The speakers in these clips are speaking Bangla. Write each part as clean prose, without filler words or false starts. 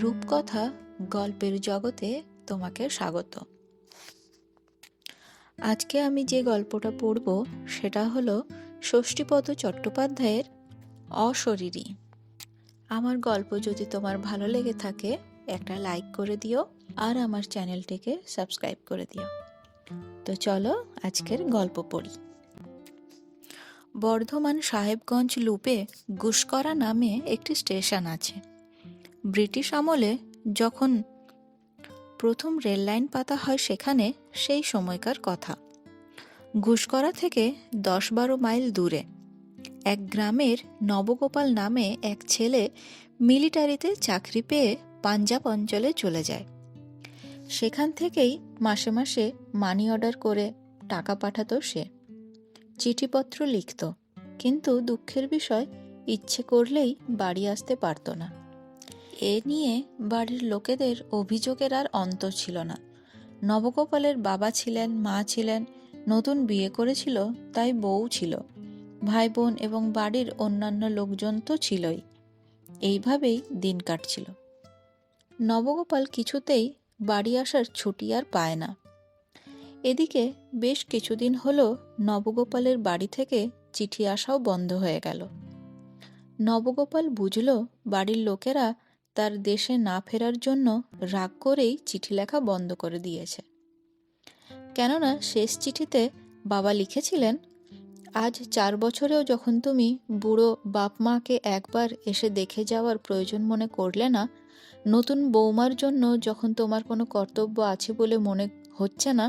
রূপকথা গল্পের জগতে তোমাকে স্বাগত। আজকে আমি যে গল্পটা পড়ব সেটা হলো ষষ্ঠীপদ চট্টোপাধ্যায়ের অশরীরী। আমার গল্প যদি তোমার ভালো লেগে থাকে একটা লাইক করে দিও আর আমার চ্যানেলটিকে সাবস্ক্রাইব করে দিও। তো চলো আজকের গল্প পড়ি। বর্ধমান সাহেবগঞ্জ লুপে গুসকরা নামে একটি স্টেশন আছে। ব্রিটিশ আমলে যখন প্রথম রেল লাইন পাতা হয় সেখানে সেই সময়কার কথা। গুসকরা থেকে 10-12 মাইল দূরে এক গ্রামের নবগোপাল নামে এক ছেলে মিলিটারিতে চাকরি পেয়ে পাঞ্জাব অঞ্চলে চলে যায়। সেখান থেকেই মাসে মাসে মানি অর্ডার করে টাকা পাঠাতো সে। চিঠিপত্র লিখত, কিন্তু দুঃখের বিষয় ইচ্ছে করলেই বাড়ি আসতে পারত না। এ নিয়ে বাড়ির লোকেদের অভিযোগের আর অন্ত ছিল না। নবগোপালের বাবা ছিলেন, মা ছিলেন, নতুন বিয়ে করেছিল তাই বউ ছিল, ভাই বোন এবং বাড়ির অন্যান্য লোকজন তো ছিলই। এইভাবেই দিন কাটছিল। নবগোপাল কিছুতেই বাড়ি আসার ছুটি আর পায় না। এদিকে বেশ কিছুদিন হলো নবগোপালের বাড়ি থেকে চিঠি আসাও বন্ধ হয়ে গেল। নবগোপাল বুঝল বাড়ির লোকেরা তার দেশে না ফেরার জন্য রাগ করেই চিঠি লেখা বন্ধ করে দিয়েছে। কেননা শেষ চিঠিতে বাবা লিখেছিলেন, আজ 4 বছরেও যখন তুমি বুড়ো বাপ মাকে একবার এসে দেখে যাওয়ার প্রয়োজন মনে করলে না, নতুন বৌমার জন্য যখন তোমার কোনো কর্তব্য আছে বলে মনে হচ্ছে না,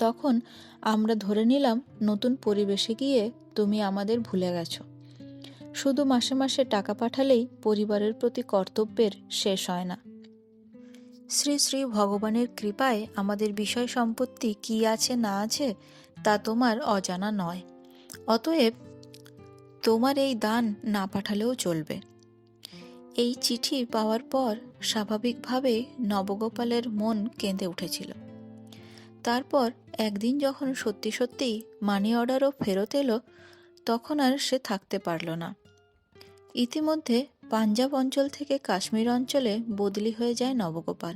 তখন আমরা ধরে নিলাম নতুন পরিবেশে গিয়ে তুমি আমাদের ভুলে গেছো। শুধু মাসে মাসে টাকা পাঠালেই পরিবারের প্রতি কর্তব্যের শেষ হয় না। শ্রী শ্রী ভগবানের কৃপায় আমাদের বিষয় সম্পত্তি কি আছে না আছে তা তোমার অজানা নয়। অতএব তোমার এই দান না পাঠালেও চলবে। এই চিঠি পাওয়ার পর স্বাভাবিকভাবে নবগোপালের মন কেঁদে উঠেছিল। তারপর একদিন যখন সত্যি সত্যিই মানি অর্ডারও ফেরত এলো, তখন আর সে থাকতে পারল না। ইতিমধ্যে পাঞ্জাব অঞ্চল থেকে কাশ্মীর অঞ্চলে বদলি হয়ে যায় নবগোপাল।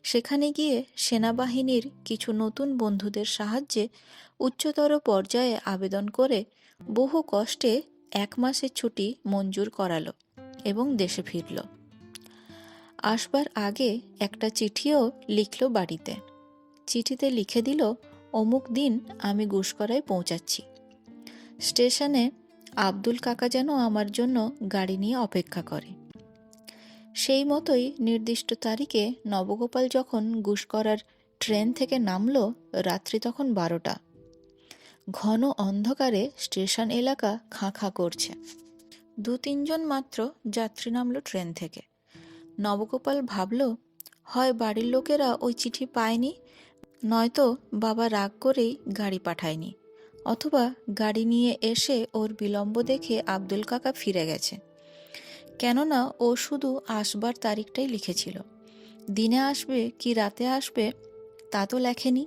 সেখানে গিয়ে সেনাবাহিনীর কিছু নতুন বন্ধুদের সাহায্যে উচ্চতর পর্যায়ে আবেদন করে বহু কষ্টে 1 মাসের ছুটি মঞ্জুর করালো এবং দেশে ফিরল। আসবার আগে একটা চিঠিও লিখল বাড়িতে। চিঠিতে লিখে দিল, অমুক দিন আমি গুসকরায় পৌঁছাচ্ছি। স্টেশনে আব্দুল কাকা যেন আমার জন্য গাড়ি নিয়ে অপেক্ষা করে। সেই মতোই নির্দিষ্ট তারিখে নবগোপাল যখন গুসকরার ট্রেন থেকে নামল, রাত্রি তখন 12টা। ঘন অন্ধকারে স্টেশন এলাকা খাঁ খাঁ করছে। 2-3 জন মাত্র যাত্রী নামল ট্রেন থেকে। নবগোপাল ভাবল, হয় বাড়ির লোকেরা ওই চিঠি পায়নি, নয়তো বাবা রাগ করেই গাড়ি পাঠায়নি, অথবা গাড়ি নিয়ে এসে ওর বিলম্ব দেখে আব্দুল কাকা ফিরে গেছে। কেননা ও শুধু আসবার তারিখটাই লিখেছিল, দিনে আসবে কি রাতে আসবে তা তো লেখেনি।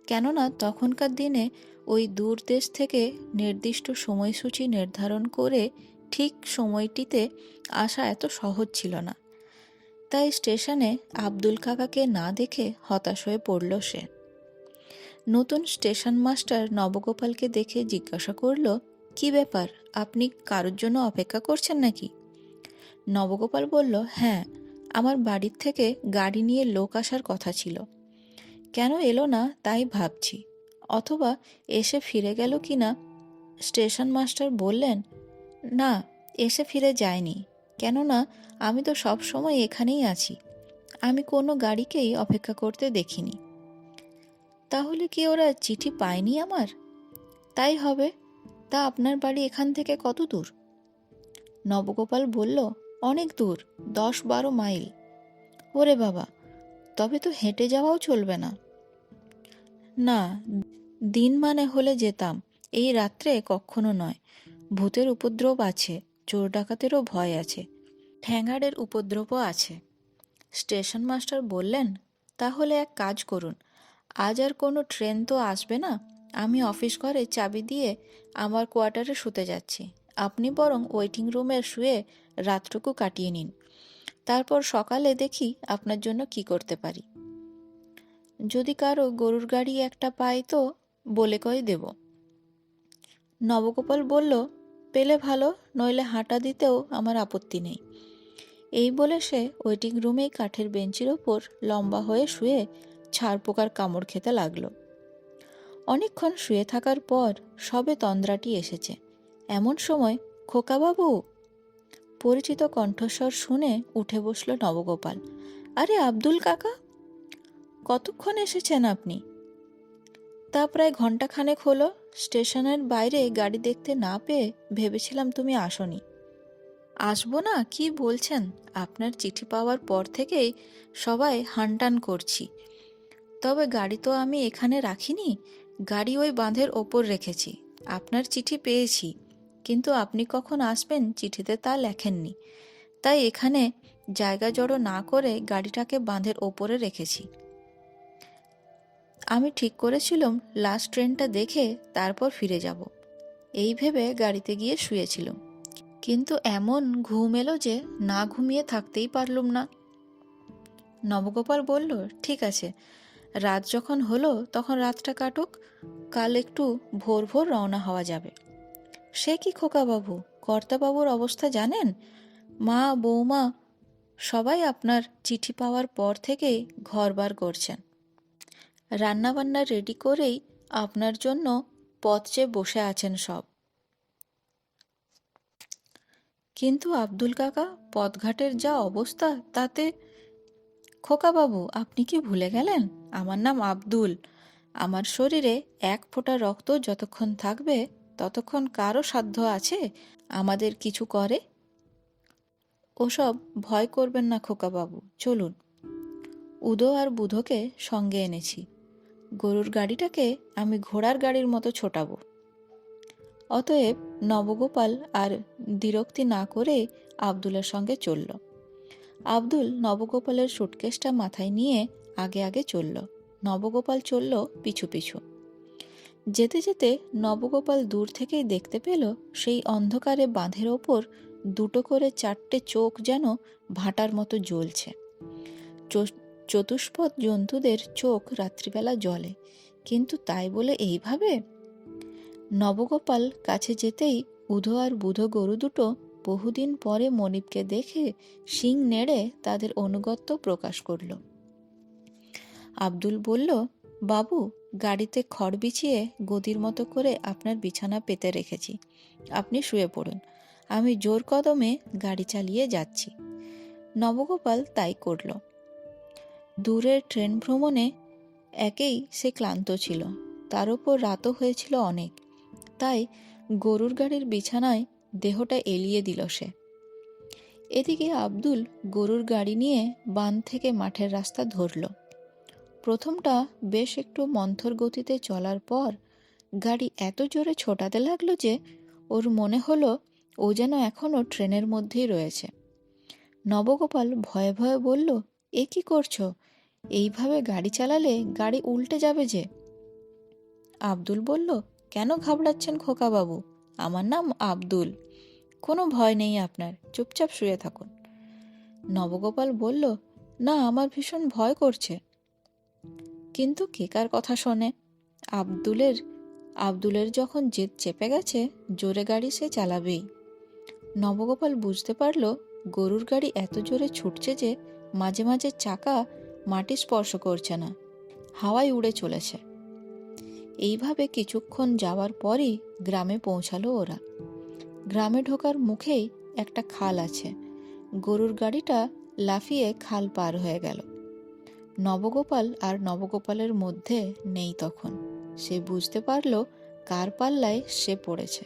কেননা তখনকার দিনে ওই দূর দেশ থেকে নির্দিষ্ট সময়সূচি নির্ধারণ করে ঠিক সময়টিতে আসা এত সহজ ছিল না। তাই স্টেশনে আব্দুল কাকাকে না দেখে হতাশ হয়ে পড়ল সে। নতুন স্টেশন মাস্টার নবগোপালকে দেখে জিজ্ঞাসা করল, কি ব্যাপার, আপনি কারোর জন্য অপেক্ষা করছেন নাকি? নবগোপাল বলল, হ্যাঁ, আমার বাড়ির থেকে গাড়ি নিয়ে লোক আসার কথা ছিল, কেন এলো না তাই ভাবছি, অথবা এসে ফিরে গেল কি না। স্টেশন মাস্টার বললেন, না, এসে ফিরে যায়নি, কেননা আমি তো সব সময় এখানেই আছি, আমি কোনো গাড়িকেই অপেক্ষা করতে দেখিনি। তাহলে কি ওরা চিঠি পায়নি আমার? তাই হবে। তা আপনার বাড়ি এখান থেকে কত দূর? নবগোপাল বলল, অনেক দূর, 10-12 মাইল। ওরে বাবা, তবে তো হেঁটে যাওয়াও চলবে না। না, দিন মানে হলে যেতাম, এই রাত্রে কখনো নয়। ভূতের উপদ্রব আছে, চোর ডাকাতেরও ভয় আছে, ঠ্যাঙাড়ের উপদ্রবও আছে। স্টেশন মাস্টার বললেন, তাহলে এক কাজ করুন, আজ আর কোনো ট্রেন তো আসবে না, আমি অফিস ঘরে চাবি দিয়ে আমার কোয়ার্টারে শুতে যাচ্ছি, আপনি বরং ওয়েটিং রুমে শুয়ে রাতটুকু কাটিয়ে নিন, তারপর সকালে দেখি আপনার জন্য কি করতে পারি। যদি কারো গরুর গাড়ি একটা পাই তো বলে কয়ে দেব। নবগোপাল বলল, পেলে ভালো, নইলে হাঁটা দিতেও আমার আপত্তি নেই। এই বলে সে ওয়েটিং রুমেই কাঠের বেঞ্চির ওপর লম্বা হয়ে শুয়ে ছাড় পোকার কামড় খেতে লাগলো। অনেকক্ষণ শুয়ে থাকার পর সবে তন্দ্রাটি এসেছে। এমন সময়, খোকাবাবু! পরিচিত কণ্ঠস্বর শুনে উঠে বসল নবগোপাল। আরে আব্দুল কাকা, কতক্ষণ এসেছেন আপনি? তা প্রায় ঘণ্টাখানেক হলো। স্টেশনের বাইরে গাড়ি দেখতে না পেয়ে ভেবেছিলাম তুমি আসোনি। আসবো না কি বলছেন? আপনার চিঠি পাওয়ার পর থেকেই সবাই হানটান করছি। তবে গাড়ি তো আমি এখানে রাখিনি, গাড়ি ওই বাঁধের ওপর রেখেছি। আপনার চিঠি পেয়েছি, কিন্তু আপনি কখন আসবেন চিঠিতে তা লেখেননি, তাই এখানে জায়গা জড়ো না করে গাড়িটাকে বাঁধের ওপরে রেখেছি। আমি ঠিক করেছিলাম লাস্ট ট্রেনটা দেখে তারপর ফিরে যাব, এই ভেবে গাড়িতে গিয়ে শুয়েছিলাম। কিন্তু এমন ঘুম এলো যে না ঘুমিয়ে থাকতেই পারলুম না। নবগোপাল বলল, ঠিক আছে, রাত যখন হলো তখন রাতটা কাটুক, কাল একটু ভোর ভোর রওনা হওয়া যাবে। সে কি খোকাবাবু, কর্তাবাবুর অবস্থা জানেন? মা বৌমা সবাই আপনার চিঠি পাওয়ার পর থেকেই ঘরবার করছেন, রান্নাবান্না রেডি করেই আপনার জন্য পথ চেয়ে বসে আছেন সব। কিন্তু আব্দুল কাকা, পথঘাটের যা অবস্থা তাতে। খোকাবাবু, আপনি কি ভুলে গেলেন? আমার নাম আব্দুল। আমার শরীরে এক ফোঁটা রক্ত যতক্ষণ থাকবে ততক্ষণ কারও সাধ্য আছে আমাদের কিছু করে? ওসব ভয় করবেন না খোকাবাবু, চলুন। উদো আর বুধোকে সঙ্গে এনেছি। গরুর গাড়িটাকে আমি ঘোড়ার গাড়ির মতো ছোটাবো। অতএব নবগোপাল আর দ্বিরক্তি না করে আব্দুলের সঙ্গে চলল। আব্দুল নবগোপালের সুটকেসটা মাথায় নিয়ে আগে আগে চলল, নবগোপাল চলল পিছু পিছু। যেতে যেতে নবগোপাল দূর থেকেই দেখতে পেল সেই অন্ধকারে বাঁধের ওপর দুটো করে চারটে চোখ যেন ভাটার মতো জ্বলছে। চতুষ্পদ জন্তুদের চোখ রাত্রিবেলা জ্বলে, কিন্তু তাই বলে এইভাবে? নবগোপাল কাছে যেতেই উধো আর বুধো গরু দুটো বহুদিন পরে মনিবকে দেখে শিং নেড়ে তাদের অনুগত্য প্রকাশ করল। আব্দুল বলল, বাবু, গাড়িতে খড় বিছিয়ে গদির মতো করে আপনার বিছানা পেতে রেখেছি, আপনি শুয়ে পড়ুন, আমি জোর কদমে গাড়ি চালিয়ে যাচ্ছি। নবগোপাল তাই করল। দূরের ট্রেন ভ্রমণে একেই সে ক্লান্ত ছিল, তার উপর রাতও হয়েছিল অনেক, তাই গরুর গাড়ির বিছানায় দেহটা এলিয়ে দিল সে। এদিকে আব্দুল গরুর গাড়ি নিয়ে বান থেকে মাঠের রাস্তা ধরল। প্রথমটা বেশ একটু মন্থর গতিতে চলার পর গাড়ি এত জোরে ছোটাতে লাগলো যে ওর মনে হলো ও যেন এখনও ট্রেনের মধ্যেই রয়েছে। নবগোপাল ভয়ে ভয়ে বলল, এ কি করছো? এইভাবে গাড়ি চালালে গাড়ি উল্টে যাবে যে। আব্দুল বলল, কেন ঘাবড়াচ্ছেন খোকাবাবু? আমার নাম আব্দুল, কোনো ভয় নেই আপনার, চুপচাপ শুয়ে থাকুন। নবগোপাল বলল, না, আমার ভীষণ ভয় করছে। কিন্তু কে কার কথা শোনে? আব্দুলের যখন জেদ চেপে গেছে, জোরে গাড়ি সে চালাবেই। নবগোপাল বুঝতে পারল গরুর গাড়ি এত জোরে ছুটছে যে মাঝে মাঝে চাকা মাটি স্পর্শ করছে না, হাওয়ায় উড়ে চলেছে। এইভাবে কিছুক্ষণ যাওয়ার পরই গ্রামে পৌঁছালো ওরা। গ্রামে ঢোকার মুখেই একটা খাল আছে। গরুর গাড়িটা লাফিয়ে খাল পার হয়ে গেল। নবগোপাল আর নবগোপালের মধ্যে নেই তখন। সে বুঝতে পারল কার পাল্লায় সে পড়েছে।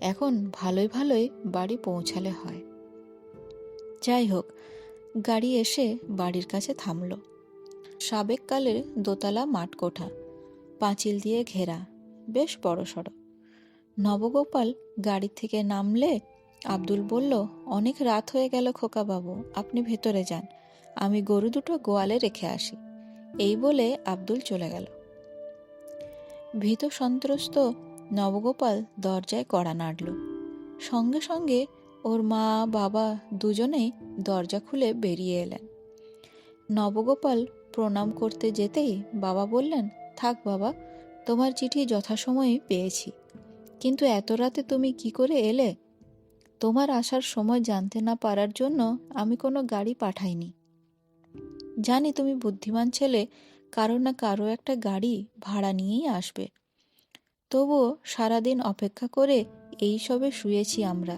এখন ভালোই ভালোই বাড়ি পৌঁছালে হয়। যাই হোক, গাড়ি এসে বাড়ির কাছে থামল। সাবেককালের দোতলা মাঠকোঠা, পাঁচিল দিয়ে ঘেরা, বেশ বড়সড়। নবগোপাল গাড়ি থেকে নামলে আব্দুল বলল, অনেক রাত হয়ে গেল খোকাবাবু, আপনি ভেতরে যান, আমি গরু দুটো গোয়ালে রেখে আসি। এই বলে আব্দুল চলে গেল। ভীত সন্ত্রস্ত নবগোপাল দরজায় কড়া নাড়ল। সঙ্গে সঙ্গে ওর মা বাবা দুজনেই দরজা খুলে বেরিয়ে এলেন। নবগোপাল প্রণাম করতে যেতেই বাবা বললেন, থাক বাবা, তোমার চিঠি যথাসময়ে পেয়েছি, কিন্তু এত রাতে তুমি কি করে এলে? তোমার আসার সময় জানতে না পারার জন্য আমি কোনো গাড়ি পাঠাইনি। জানি তুমি বুদ্ধিমান ছেলে, কারো না কারো একটা গাড়ি ভাড়া নিয়েই আসবে। তবুও সারাদিন অপেক্ষা করে এই সবে শুয়েছি আমরা।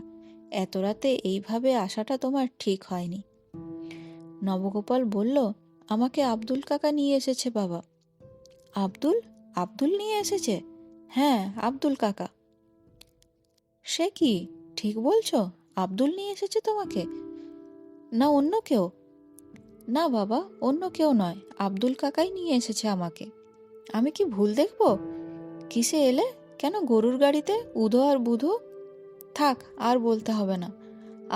এত রাতে এইভাবে আসাটা তোমার ঠিক হয়নি। নবগোপাল বলল, আমাকে আব্দুল কাকা নিয়ে এসেছে বাবা। আব্দুল? আব্দুল নিয়ে এসেছে? হ্যাঁ, আব্দুল কাকা। সে কি, ঠিক বলছো? আব্দুল নিয়ে এসেছে তোমাকে, না অন্য কেউ? না বাবা, অন্য কেউ নয়, আব্দুল কাকাই নিয়ে এসেছে আমাকে। আমি কি ভুল দেখব? কিসে এলে? কেন গরুর গাড়িতে, উধো আর বুধো? থাক, আর বলতে হবে না।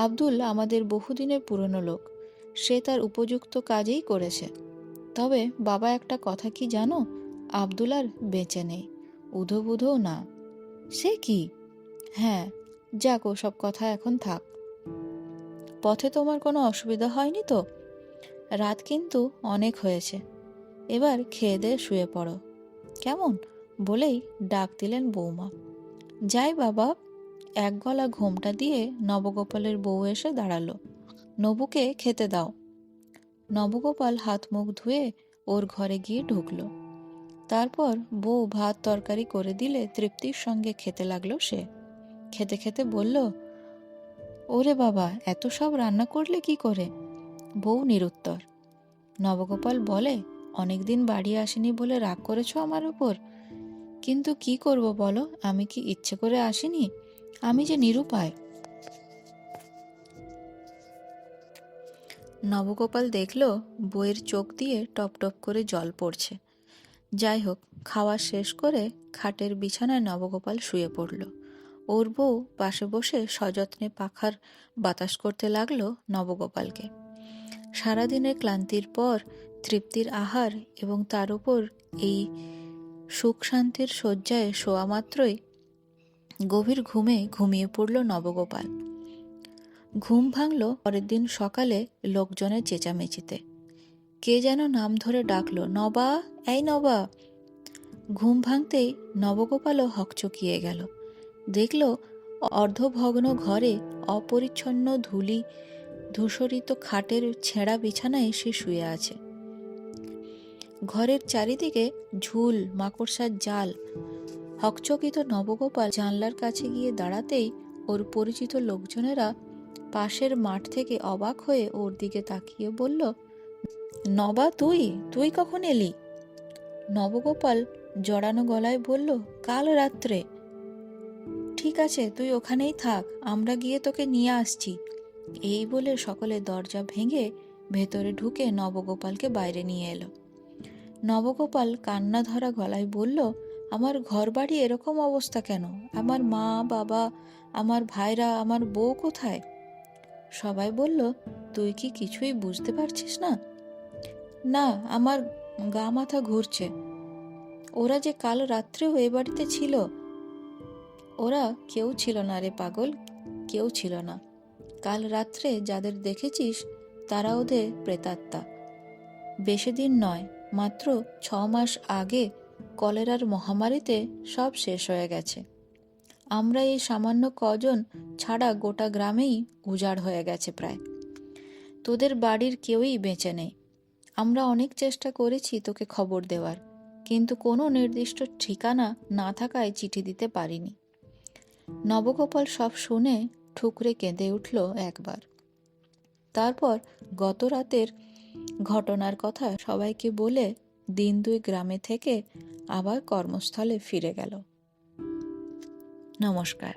আব্দুল আমাদের বহুদিনের পুরনো লোক, সে তার উপযুক্ত কাজেই করেছে। তবে বাবা, একটা কথা কি জানো, আব্দুল আর বেঁচে নেই, উধো বুধোও না। সে কি? হ্যাঁ, যাক, সব কথা এখন থাক। পথে তোমার কোনো অসুবিধা হয়নি তো? রাত কিন্তু অনেক হয়েছে, এবার খেয়ে দিয়ে শুয়ে পড়ো কেমন? বলেই ডাক দিলেন বৌমা। যাই বাবা। এক গলা ঘোমটা দিয়ে নবগোপালের বউ এসে দাঁড়ালো। নবুকে খেতে দাও। নবগোপাল হাত মুখ ধুয়ে ওর ঘরে গিয়ে ঢুকলো। তারপর বউ ভাত তরকারি করে দিলে তৃপ্তির সঙ্গে খেতে লাগলো সে। খেতে খেতে বলল, ওরে বাবা, এত সব রান্না করলে কি করে? বউ নিরুত্তর। নবগোপাল বলে, অনেকদিন বাড়ি আসেনি বলে রাগ করেছো আমার উপর? কিন্তু কি করব বলো, আমি কি ইচ্ছে করে আসিনি? আমি যে নিরুপায়। নবগোপাল দেখল বউয়ের চোখ দিয়ে টপ টপ করে জল পড়ছে। যাই হোক, খাওয়া শেষ করে খাটের বিছানায় নবগোপাল শুয়ে পড়ল। ওর বউ পাশে বসে সযত্নে পাখার বাতাস করতে লাগলো নবগোপালকে। সারাদিনের ক্লান্তির পর তৃপ্তির আহার এবং তার উপর এই সুখ শান্তির শয্যায় শোয়া মাত্রই গভীর ঘুমে ঘুমিয়ে পড়ল নবগোপাল। ঘুম ভাঙল পরের দিন সকালে লোকজনের চেঁচামেচিতে। কে যেন নাম ধরে ডাকলো, নবা, এই নবা। ঘুম ভাঙতেই নবগোপালও হকচকিয়ে গেল। দেখল অর্ধভগ্ন ঘরে অপরিচ্ছন্ন ধূসরিত খাটের ছেঁড়া বিছানায় সে শুয়ে আছে। ঘরের চারিদিকে ঝুল, মাকড়সার জাল। হকচকিত নবগোপাল জানলার কাছে গিয়ে দাঁড়াতেই ওর পরিচিত লোকজনেরা পাশের মাঠ থেকে অবাক হয়ে ওর দিকে তাকিয়ে বলল, নবা, তুই তুই কখন এলি? নবগোপাল জড়ানো গলায় বলল, কাল রাত্রে। ঠিক আছে, তুই ওখানেই থাক, আমরা গিয়ে তোকে নিয়ে আসছি। এই বলে সকলে দরজা ভেঙে ভেতরে ঢুকে নবগোপালকে বাইরে নিয়ে এলো। নবগোপাল কান্না ধরা গলায় বলল, আমার ঘর বাড়ি এরকম অবস্থা কেন? আমার মা বাবা, আমার ভাইরা, আমার বউ কোথায়? সবাই বলল, তুই কি কিছুই বুঝতে পারছিস না? না, আমার গা মাথা ঘুরছে। ওরা যে কাল রাত্রেও এ বাড়িতে ছিল। ওরা কেউ ছিল না রে পাগল, কেউ ছিল না। কাল রাত্রে যাদের দেখেছিস তারা ওদের প্রেতাত্মা। বেশি দিন নয়, মাত্র 6 মাস আগে কলেরার মহামারীতে সব শেষ হয়ে গেছে। আমরা এই সামান্য কজন ছাড়া গোটা গ্রামেই উজাড় হয়ে গেছে প্রায়। তোদের বাড়ির কেউই বেঁচে নেই। আমরা অনেক চেষ্টা করেছি তোকে খবর দেওয়ার, কিন্তু কোনো নির্দিষ্ট ঠিকানা না থাকায় চিঠি দিতে পারিনি। নবগোপাল সব শুনে ঠুকরে কেঁদে উঠল একবার। তারপর গত রাতের ঘটনার কথা সবাইকে বলে দিন 2 গ্রামে থেকে আবার কর্মস্থলে ফিরে গেল। নমস্কার।